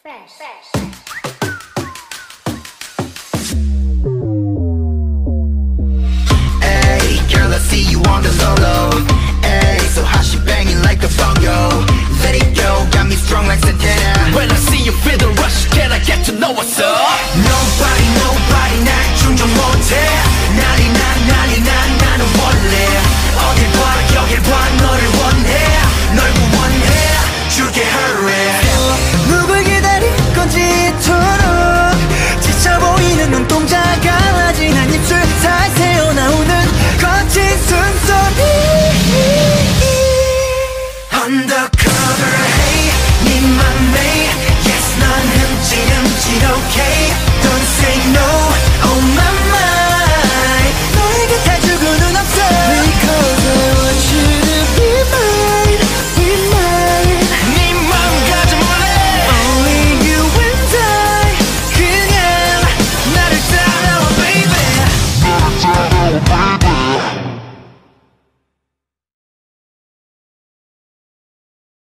Hey, girl, I see you on the low low. Hey, so hot she banging like a bongo. Let it go, got me strong like Santana. When I see you feel the rush, can I get to know what's up? Nobody 날 충족 못해. 난리 난 나는 원래 어딜 봐 여길 봐 너를 원해. 널 구원해 줄게 hurry. 누굴 기다릴 건지 이토록 지쳐 보이는 눈동자가 진한 입술 살새어 나오는 거친 숨소리. Undercover, hey, 네 맘에 yes 넌 흠칫 okay.